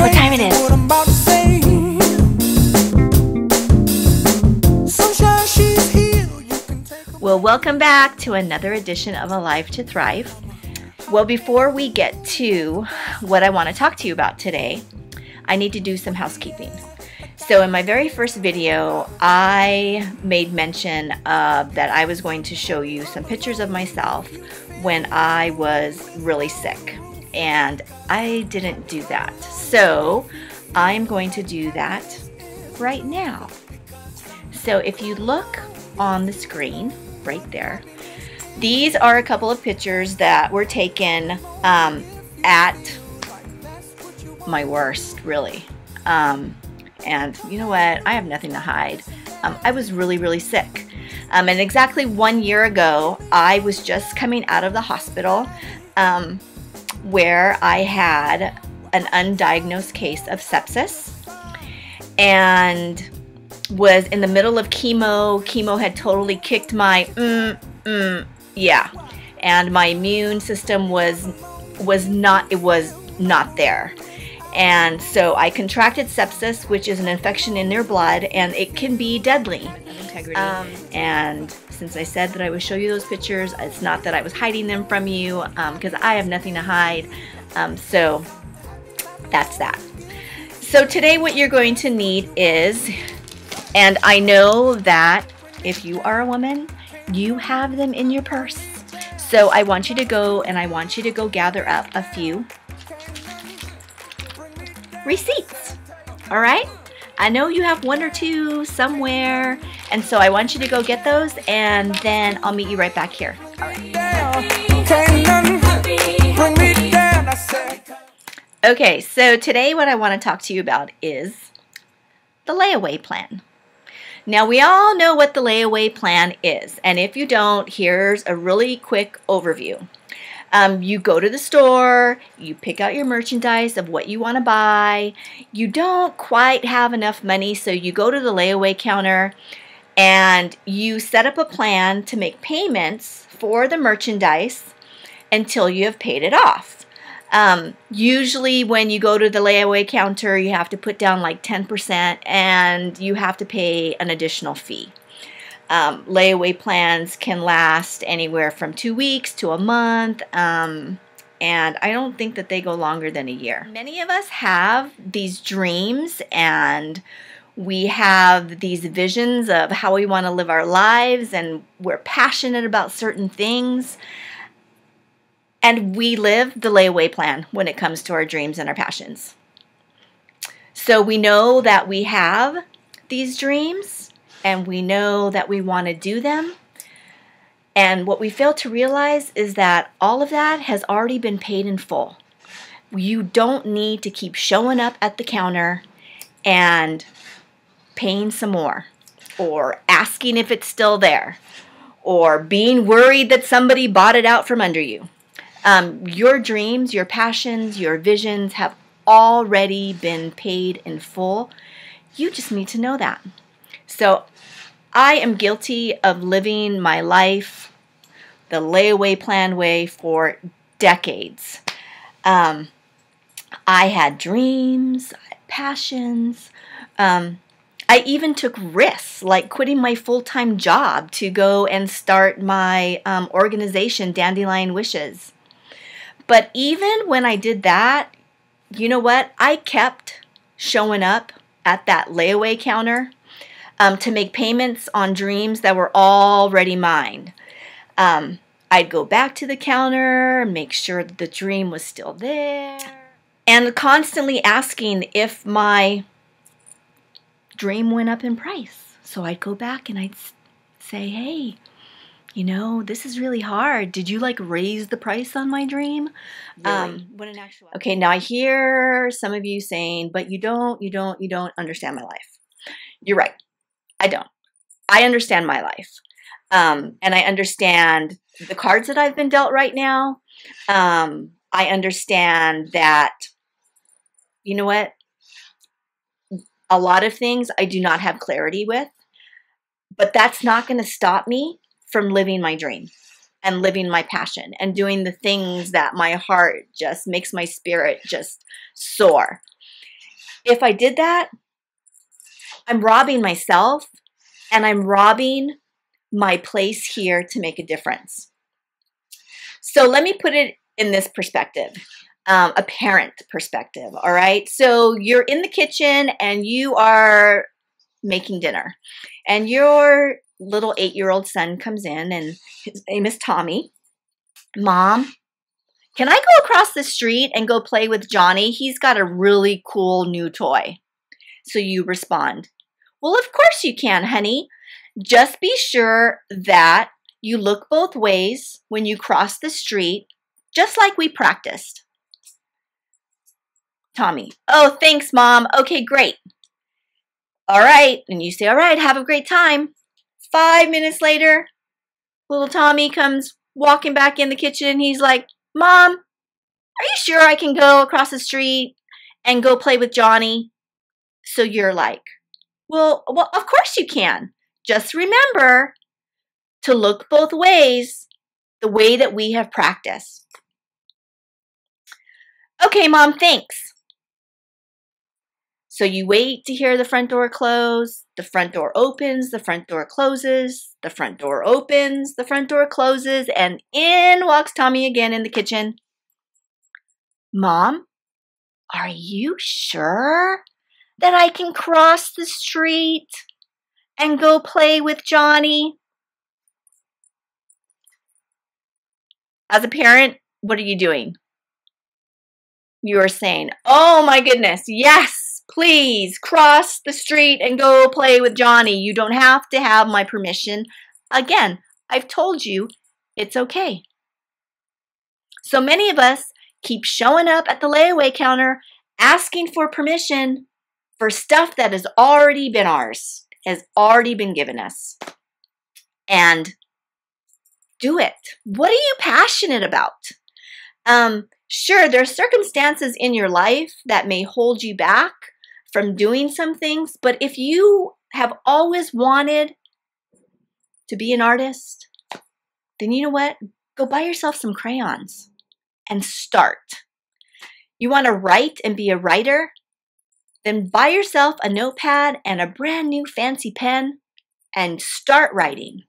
what time it is. Well, welcome back to another edition of Alive to Thrive. Well, before we get to what I want to talk to you about today, I need to do some housekeeping. So in my very first video, I made mention of that I was going to show you some pictures of myself when I was really sick, and I didn't do that. So I'm going to do that right now. So if you look on the screen right there, these are a couple of pictures that were taken at my worst, really. And you know what? I have nothing to hide. I was really sick. And exactly 1 year ago, I was just coming out of the hospital where I had an undiagnosed case of sepsis and was in the middle of chemo. Chemo had totally kicked my yeah, and my immune system was not there. And so I contracted sepsis, which is an infection in their blood, and it can be deadly. And since I said that I would show you those pictures, it's not that I was hiding them from you, because I have nothing to hide. So that's that. So today what you're going to need is, and I know that if you are a woman, you have them in your purse. So I want you to go gather up a few receipts. All right? I know you have one or two somewhere, and so I want you to go get those, and then I'll meet you right back here. All right. Okay, so today what I want to talk to you about is the layaway plan. Now, we all know what the layaway plan is, and if you don't, here's a really quick overview. You go to the store, you pick out your merchandise of what you want to buy. You don't quite have enough money, so you go to the layaway counter and you set up a plan to make payments for the merchandise until you have paid it off. Usually when you go to the layaway counter, you have to put down like 10% and you have to pay an additional fee. Layaway plans can last anywhere from 2 weeks to a month, and I don't think that they go longer than a year. Many of us have these dreams and we have these visions of how we want to live our lives, and we're passionate about certain things. And we live the layaway plan when it comes to our dreams and our passions. So we know that we have these dreams and we know that we want to do them. And what we fail to realize is that all of that has already been paid in full. You don't need to keep showing up at the counter and paying some more, or asking if it's still there, or being worried that somebody bought it out from under you. Your dreams, your passions, your visions have already been paid in full. You just need to know that. So I am guilty of living my life the layaway plan way for decades. I had dreams, I had passions. I even took risks, like quitting my full-time job to go and start my organization, Dandelion Wishes. But even when I did that, you know what? I kept showing up at that layaway counter to make payments on dreams that were already mine. I'd go back to the counter, make sure that the dream was still there, and constantly asking if my dream went up in price. So I'd go back and I'd say, hey, you know, this is really hard. Did you like raise the price on my dream? Really? Okay, now I hear some of you saying, but you don't understand my life. You're right. I don't. I understand my life. And I understand the cards that I've been dealt right now. I understand that, you know what? A lot of things I do not have clarity with, but that's not going to stop me from living my dream and living my passion and doing the things that my heart just makes my spirit just soar. If I did that, I'm robbing myself and I'm robbing my place here to make a difference. So let me put it in this perspective, a parent perspective, all right? So you're in the kitchen and you are making dinner, and your little 8-year-old son comes in, and his name is Tommy. Mom, can I go across the street and go play with Johnny? He's got a really cool new toy. So you respond, well, of course you can, honey. Just be sure that you look both ways when you cross the street, just like we practiced. Tommy, oh, thanks, Mom. Okay, great. All right. And you say, all right, have a great time. 5 minutes later, little Tommy comes walking back in the kitchen. He's like, Mom, are you sure I can go across the street and go play with Johnny? So you're like, well, of course you can. Just remember to look both ways, the way that we have practiced. Okay, Mom, thanks. So you wait to hear the front door close. The front door opens, the front door closes, the front door opens, the front door closes, and in walks Tommy again in the kitchen. Mom, are you sure that I can cross the street and go play with Johnny? As a parent, what are you doing? You are saying, oh my goodness, yes, please cross the street and go play with Johnny. You don't have to have my permission. Again, I've told you it's okay. So many of us keep showing up at the layaway counter asking for permission for stuff that has already been ours, has already been given us. And do it. What are you passionate about? Sure, there are circumstances in your life that may hold you back from doing some things, but if you have always wanted to be an artist, then you know what? Go buy yourself some crayons and start. You want to write and be a writer? Then buy yourself a notepad and a brand new fancy pen and start writing.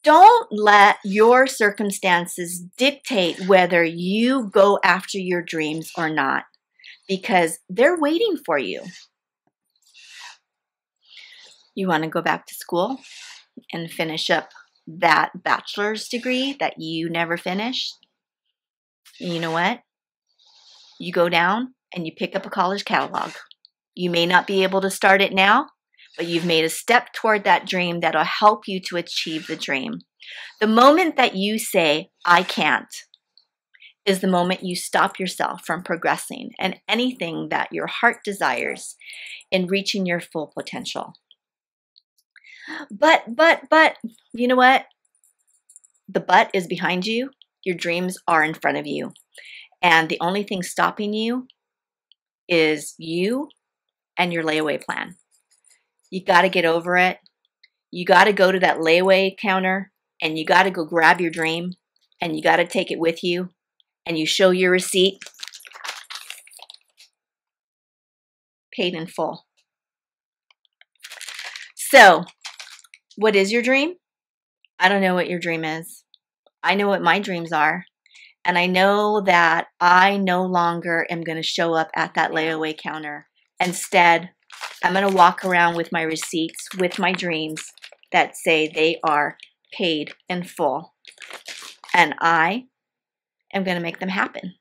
Don't let your circumstances dictate whether you go after your dreams or not, because they're waiting for you. You want to go back to school and finish up that bachelor's degree that you never finished? You know what? You go down and you pick up a college catalog. You may not be able to start it now, but you've made a step toward that dream that'll help you to achieve the dream. The moment that you say, I can't, is the moment you stop yourself from progressing and anything that your heart desires in reaching your full potential. But, you know what? The but is behind you. Your dreams are in front of you. And the only thing stopping you is you and your layaway plan. You got to get over it. You got to go to that layaway counter and you got to go grab your dream and you got to take it with you and you show your receipt. Paid in full. So, what is your dream? I don't know what your dream is. I know what my dreams are. And I know that I no longer am going to show up at that layaway counter. Instead, I'm going to walk around with my receipts, with my dreams that say they are paid in full. And I am going to make them happen,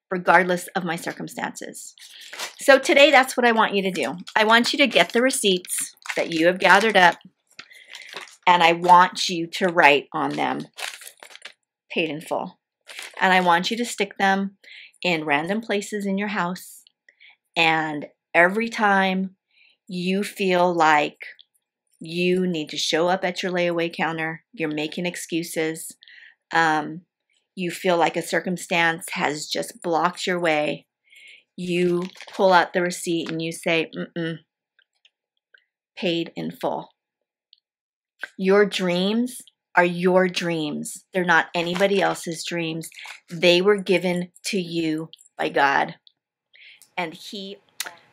regardless of my circumstances. So today, that's what I want you to do. I want you to get the receipts that you have gathered up, and I want you to write on them, paid in full. And I want you to stick them in random places in your house. And every time you feel like you need to show up at your layaway counter, you're making excuses, you feel like a circumstance has just blocked your way, you pull out the receipt and you say, paid in full. Your dreams are your dreams. They're not anybody else's dreams. They were given to you by God. and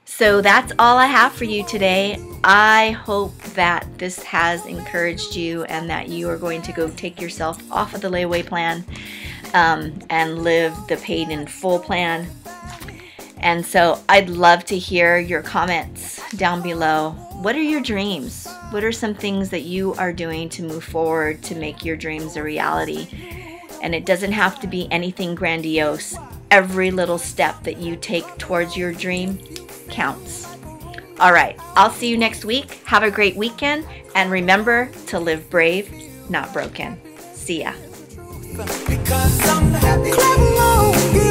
so that's all I have for you today. I hope that this has encouraged you and that you are going to go take yourself off of the layaway plan and live the paid in full plan. And so I'd love to hear your comments down below. What are your dreams? What are some things that you are doing to move forward to make your dreams a reality? And it doesn't have to be anything grandiose. Every little step that you take towards your dream counts. All right, I'll see you next week. Have a great weekend, and remember to live brave, not broken. See ya. Because I'm happy.